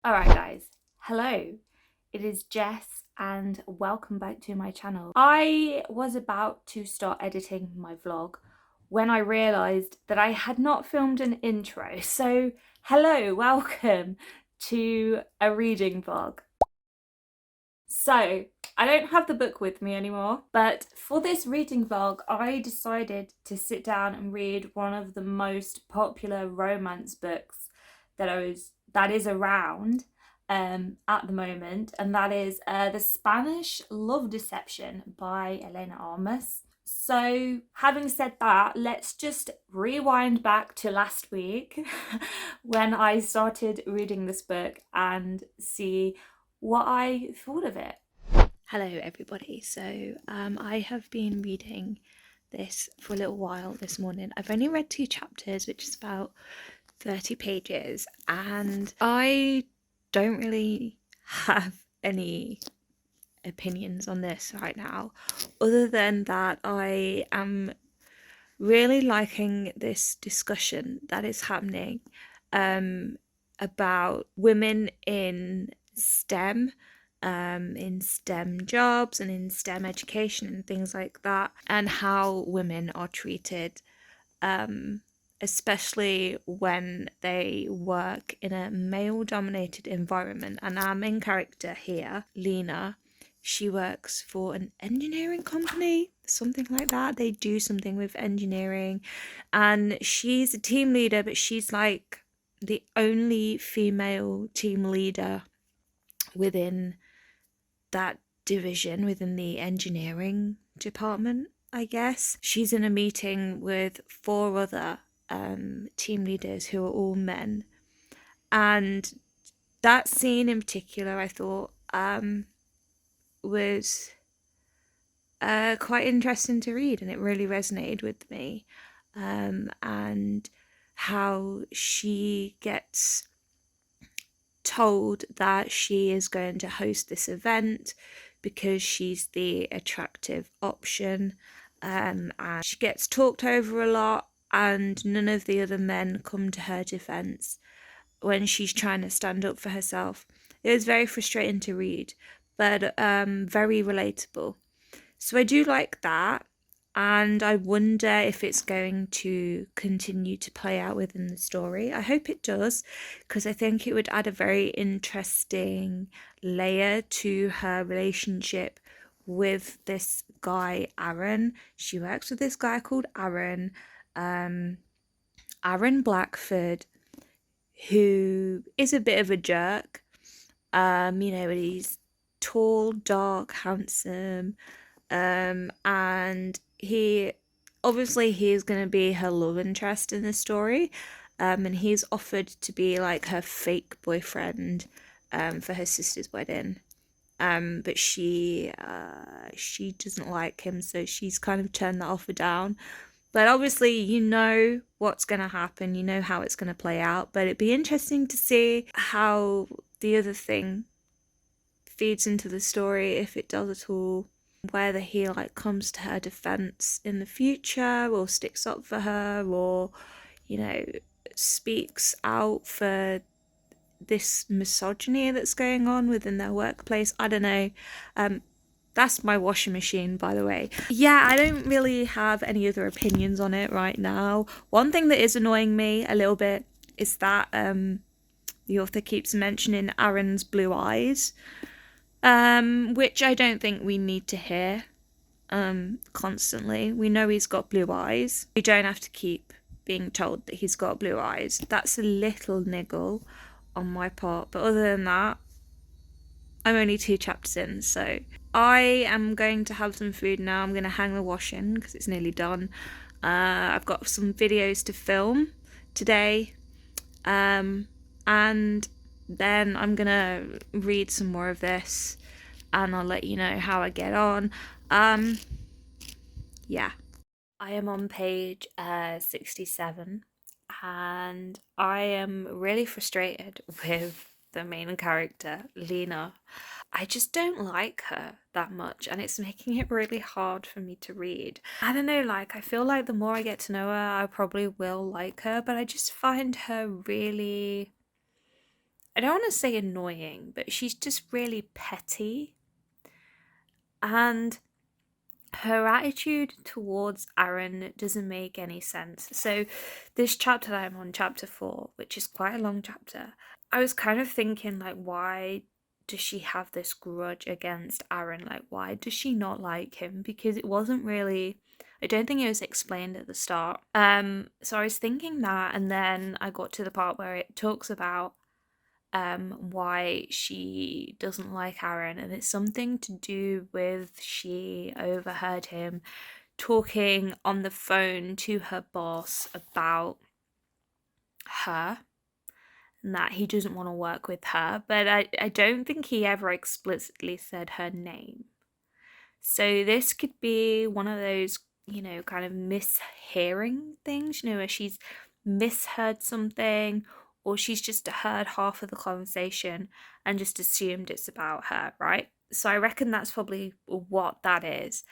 Alright guys, hello, it is Jess and welcome back to my channel. I was about to start editing my vlog when I realised that I had not filmed an intro. So hello, welcome to a reading vlog. So I don't have the book with me anymore, but for this reading vlog I decided to sit down and read one of the most popular romance books that is around at the moment, and that is The Spanish Love Deception by Elena Armas. So having said that, let's just rewind back to last week when I started reading this book and see what I thought of it. Hello everybody, so I have been reading this for a little while this morning. I've only read 2 chapters, which is about 30 pages, and I don't really have any opinions on this right now, other than that I am really liking this discussion that is happening about women in STEM jobs and in STEM education and things like that, and how women are treated, especially when they work in a male-dominated environment. And our main character here, Lena, she works for an engineering company, something like that. They do something with engineering, and she's a team leader, but she's like the only female team leader within that division, within the engineering department, I guess. She's in a meeting with 4 other team leaders who are all men. And that scene in particular, I thought, was quite interesting to read, and it really resonated with me. And how she gets told that she is going to host this event because she's the attractive option, and she gets talked over a lot, and none of the other men come to her defense when she's trying to stand up for herself. It was very frustrating to read, but very relatable. So I do like that, and I wonder if it's going to continue to play out within the story. I hope it does, because I think it would add a very interesting layer to her relationship with this guy, Aaron. She works with this guy called Aaron, Aaron Blackford, who is a bit of a jerk. He's tall, dark, handsome, and he is going to be her love interest in this story, and he's offered to be like her fake boyfriend for her sister's wedding, but she doesn't like him, so she's kind of turned that offer down. But obviously, you know what's going to happen, you know how it's going to play out, but it'd be interesting to see how the other thing feeds into the story, if it does at all, whether he like comes to her defense in the future or sticks up for her, or speaks out for this misogyny that's going on within their workplace. I don't know. That's my washing machine, by the way. Yeah, I don't really have any other opinions on it right now. One thing that is annoying me a little bit is that the author keeps mentioning Aaron's blue eyes, which I don't think we need to hear constantly. We know he's got blue eyes. We don't have to keep being told that he's got blue eyes. That's a little niggle on my part, but other than that, I'm only 2 chapters in, so I am going to have some food now. I'm going to hang the washing because it's nearly done. I've got some videos to film today, and then I'm going to read some more of this, and I'll let you know how I get on. Yeah. I am on page 67, and I am really frustrated with the main character, Lena. I just don't like her that much, and it's making it really hard for me to read. I don't know, like, I feel like the more I get to know her, I probably will like her, but I just find her really I don't want to say annoying, but she's just really petty. And her attitude towards Aaron doesn't make any sense. So, this chapter that I'm on, chapter 4, which is quite a long chapter, I was kind of thinking, like, why does she have this grudge against Aaron? Like, why does she not like him? Because it wasn't really, I don't think it was explained at the start. So I was thinking that, and then I got to the part where it talks about why she doesn't like Aaron, and it's something to do with she overheard him talking on the phone to her boss about her and that he doesn't want to work with her, but I don't think he ever explicitly said her name. So this could be one of those, kind of mishearing things, where she's misheard something, or she's just heard half of the conversation and just assumed it's about her, right? So I reckon that's probably what that is.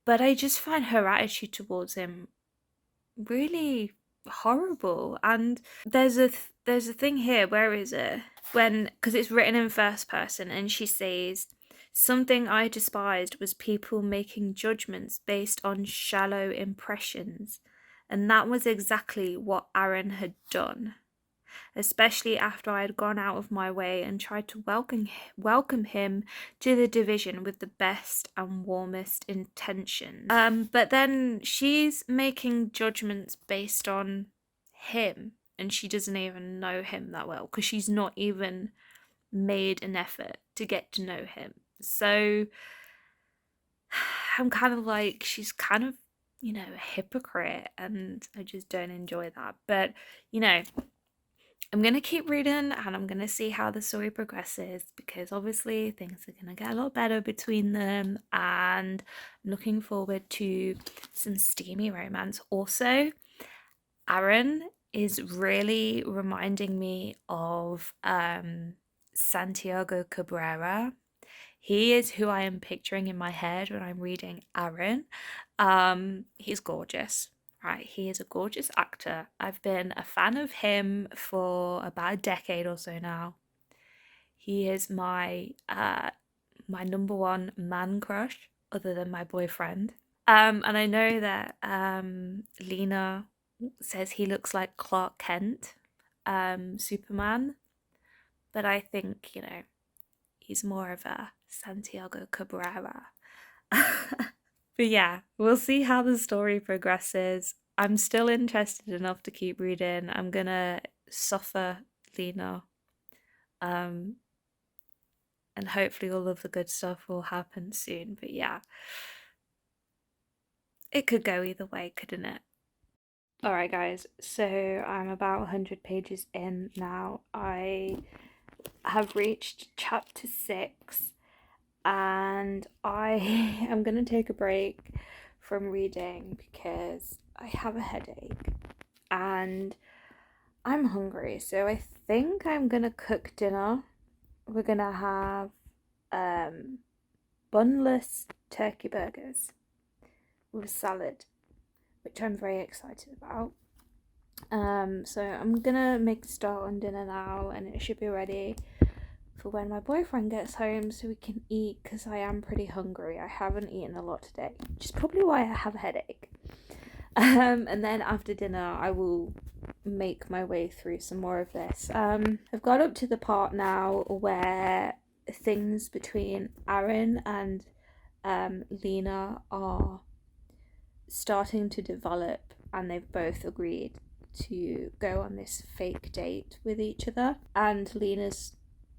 But I just find her attitude towards him really horrible. And there's a thing here, where is it? Because it's written in first person, and she says, "Something I despised was people making judgments based on shallow impressions." And that was exactly what Aaron had done, especially after I had gone out of my way and tried to welcome him to the division with the best and warmest intentions. But then she's making judgments based on him, and she doesn't even know him that well, because she's not even made an effort to get to know him. So I'm kind of like, she's kind of, a hypocrite, and I just don't enjoy that. But, I'm going to keep reading, and I'm going to see how the story progresses, because obviously things are going to get a lot better between them, and I'm looking forward to some steamy romance. Also, Aaron is really reminding me of Santiago Cabrera. He is who I am picturing in my head when I'm reading Aaron. He's gorgeous, right? He is a gorgeous actor. I've been a fan of him for about a decade or so now. He is my number one man crush, other than my boyfriend. And I know that Lena says he looks like Clark Kent, Superman, but I think, he's more of a Santiago Cabrera. But yeah, we'll see how the story progresses. I'm still interested enough to keep reading. I'm gonna suffer Lena. And hopefully all of the good stuff will happen soon. But yeah, it could go either way, couldn't it? Alright, guys, so I'm about 100 pages in now. I have reached chapter 6, and I am going to take a break from reading because I have a headache and I'm hungry. So I think I'm going to cook dinner. We're going to have bunless turkey burgers with salad, which I'm very excited about. So I'm gonna make a start on dinner now, and it should be ready for when my boyfriend gets home so we can eat, because I am pretty hungry. I haven't eaten a lot today, which is probably why I have a headache. And then after dinner I will make my way through some more of this. I've got up to the part now where things between Aaron and Lena are starting to develop, and they've both agreed to go on this fake date with each other, and Lena's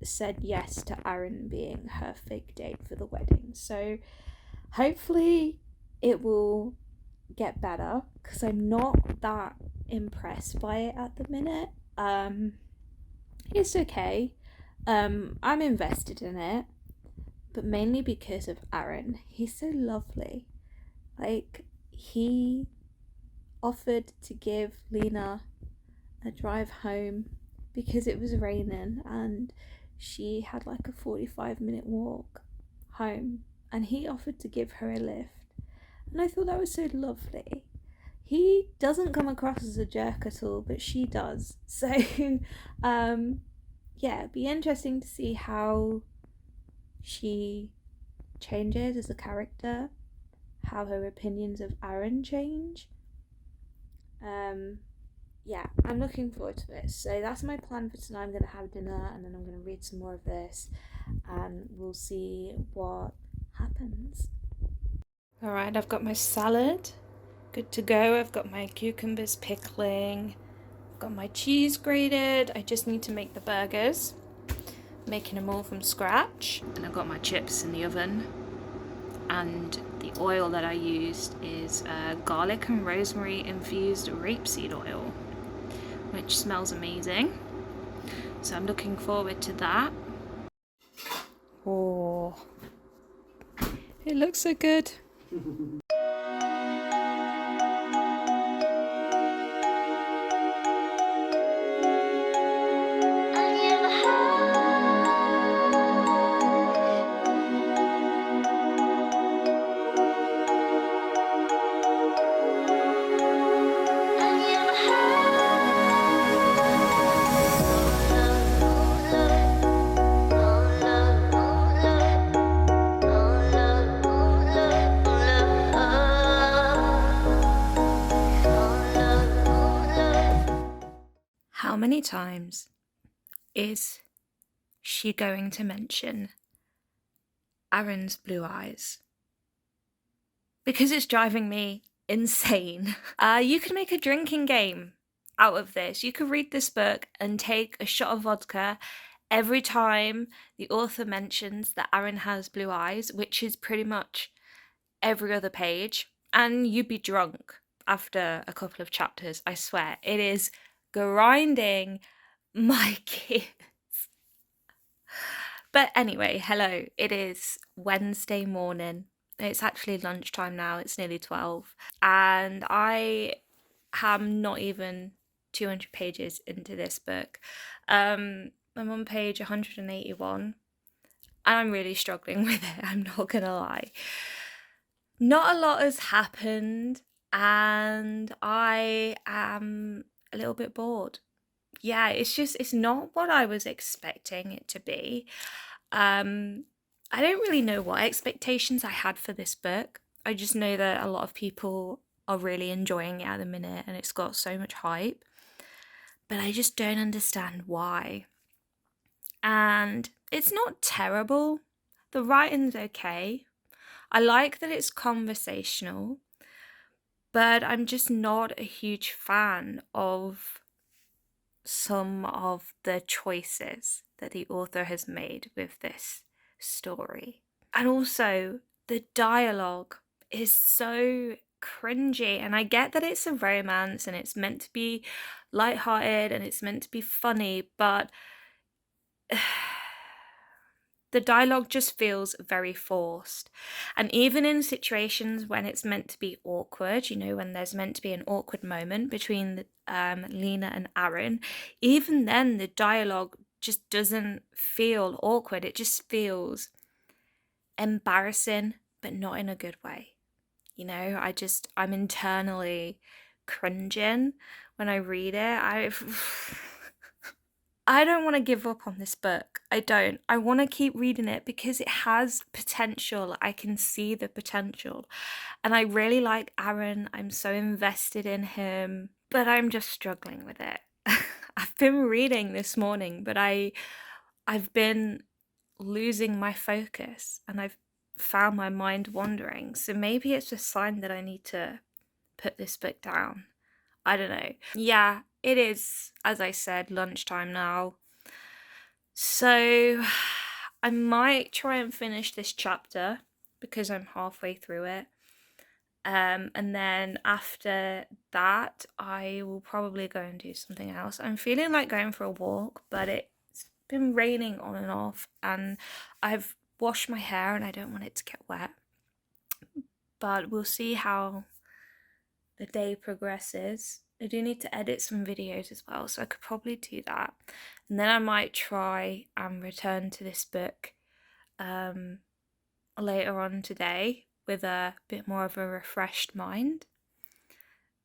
said yes to Aaron being her fake date for the wedding. So hopefully it will get better, because I'm not that impressed by it at the minute. It's okay. I'm invested in it, but mainly because of Aaron. He's so lovely. Like, he offered to give Lena a drive home because it was raining, and she had like a 45-minute walk home, and he offered to give her a lift. And I thought that was so lovely. He doesn't come across as a jerk at all, but she does. So yeah, it'd be interesting to see how she changes as a character, how her opinions of Aaron change. Yeah, I'm looking forward to it. So that's my plan for tonight. I'm going to have dinner and then I'm going to read some more of this and we'll see what happens. Alright, I've got my salad. Good to go. I've got my cucumbers pickling. I've got my cheese grated. I just need to make the burgers. Making them all from scratch. And I've got my chips in the oven. And the oil that I used is garlic and rosemary infused rapeseed oil, which smells amazing. So I'm looking forward to that. Oh, it looks so good. How many times is she going to mention Aaron's blue eyes? Because it's driving me insane. You could make a drinking game out of this. You could read this book and take a shot of vodka every time the author mentions that Aaron has blue eyes, which is pretty much every other page, and you'd be drunk after a couple of chapters. I swear, it is grinding my gears. But anyway, hello, it is Wednesday morning. It's actually lunchtime now, it's nearly 12, and I am not even 200 pages into this book. I'm on page 181, and I'm really struggling with it, I'm not gonna lie. Not a lot has happened, and I am a little bit bored. Yeah, it's not what I was expecting it to be. I don't really know what expectations I had for this book. I just know that a lot of people are really enjoying it at the minute and it's got so much hype. But I just don't understand why. And it's not terrible. The writing's okay. I like that it's conversational, but I'm just not a huge fan of some of the choices that the author has made with this story. And also, the dialogue is so cringy. And I get that it's a romance and it's meant to be lighthearted and it's meant to be funny, but the dialogue just feels very forced. And even in situations when it's meant to be awkward, you know, when there's meant to be an awkward moment between Lena and Aaron, even then the dialogue just doesn't feel awkward. It just feels embarrassing, but not in a good way. You know, I'm internally cringing when I read it. I don't want to give up on this book. I don't. I want to keep reading it because it has potential. I can see the potential. And I really like Aaron. I'm so invested in him, but I'm just struggling with it. I've been reading this morning, but I've been losing my focus and I've found my mind wandering. So maybe it's a sign that I need to put this book down. I don't know. Yeah, it is, as I said, lunchtime now. So I might try and finish this chapter because I'm halfway through it. And then after that, I will probably go and do something else. I'm feeling like going for a walk, but it's been raining on and off, and I've washed my hair and I don't want it to get wet. But we'll see how the day progresses. I do need to edit some videos as well, so I could probably do that. And then I might try and return to this book later on today with a bit more of a refreshed mind.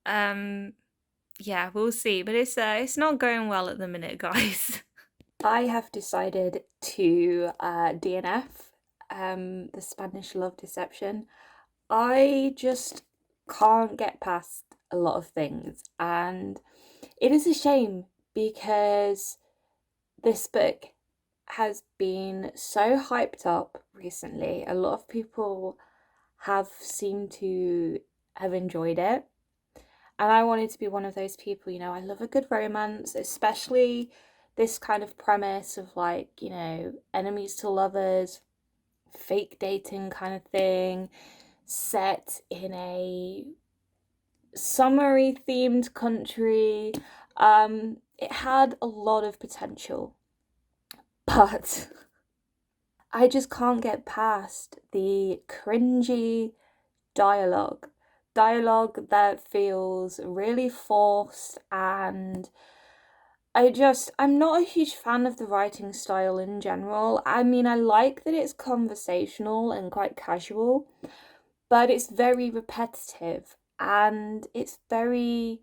Yeah, we'll see, but it's not going well at the minute, guys. I have decided to DNF the Spanish Love Deception. I just can't get past a lot of things, and it is a shame because this book has been so hyped up recently. A lot of people have seemed to have enjoyed it. And I wanted to be one of those people, I love a good romance, especially this kind of premise of like, enemies to lovers, fake dating kind of thing, set in a summery themed country. It had a lot of potential, but I just can't get past the cringy dialogue. Dialogue that feels really forced, and I'm not a huge fan of the writing style in general. I mean, I like that it's conversational and quite casual, but it's very repetitive and the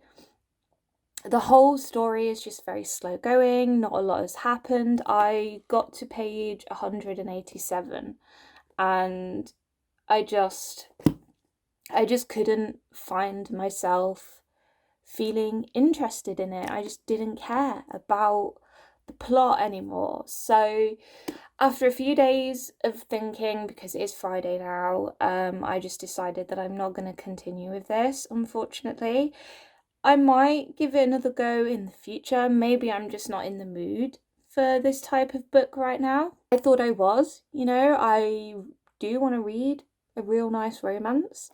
whole story is just very slow going. Not a lot has happened. I got to page 187 and I just couldn't find myself feeling interested in it. I just didn't care about the plot anymore. So after a few days of thinking, because it is Friday now, I just decided that I'm not going to continue with this, unfortunately. I might give it another go in the future. Maybe I'm just not in the mood for this type of book right now. I thought I was, I do want to read a real nice romance,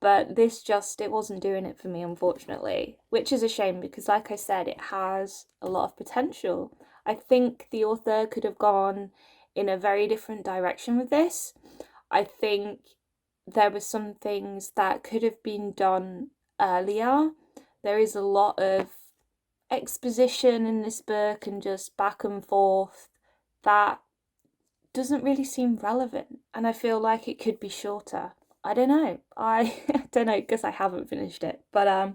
but it wasn't doing it for me, unfortunately, which is a shame because, like I said, it has a lot of potential. I think the author could have gone in a very different direction with this. I think there were some things that could have been done earlier. There is a lot of exposition in this book and just back and forth that doesn't really seem relevant, and I feel like it could be shorter. I don't know. I don't know because I haven't finished it. But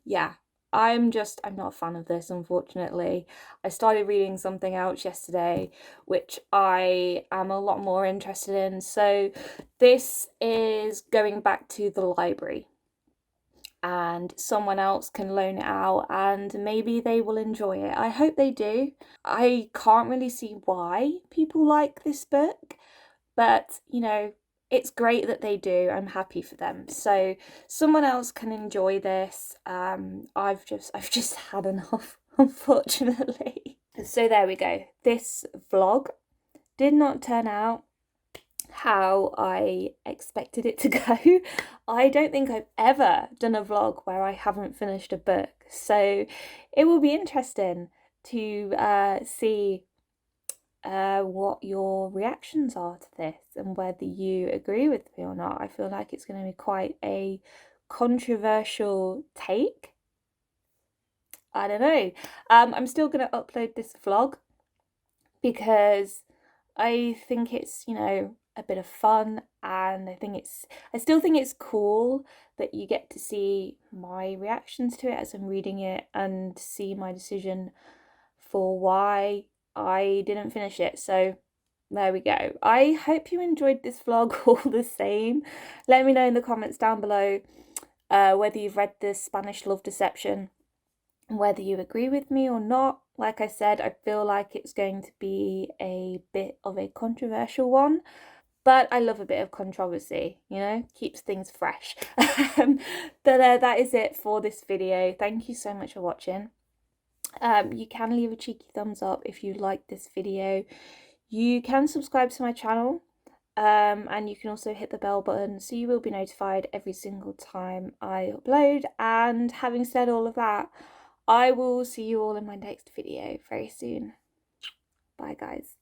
yeah, I'm not a fan of this, unfortunately. I started reading something else yesterday, which I am a lot more interested in. So this is going back to the library, and someone else can loan it out and maybe they will enjoy it. I hope they do. I can't really see why people like this book, but it's great that they do. I'm happy for them. So someone else can enjoy this. I've just had enough, unfortunately. So there we go. This vlog did not turn out how I expected it to go. I don't think I've ever done a vlog where I haven't finished a book. So it will be interesting to see what your reactions are to this and whether you agree with me or not. I feel like it's going to be quite a controversial take. I don't know. I'm still going to upload this vlog because I think it's, a bit of fun, and I still think it's cool that you get to see my reactions to it as I'm reading it and see my decision for why I didn't finish it. So there we go. I hope you enjoyed this vlog all the same. Let me know in the comments down below whether you've read this Spanish Love Deception, whether you agree with me or not. Like I said, I feel like it's going to be a bit of a controversial one, but I love a bit of controversy, keeps things fresh. But that is it for this video. Thank you so much for watching. You can leave a cheeky thumbs up if you like this video. You can subscribe to my channel, and you can also hit the bell button so you will be notified every single time I upload. And having said all of that, I will see you all in my next video very soon. Bye guys.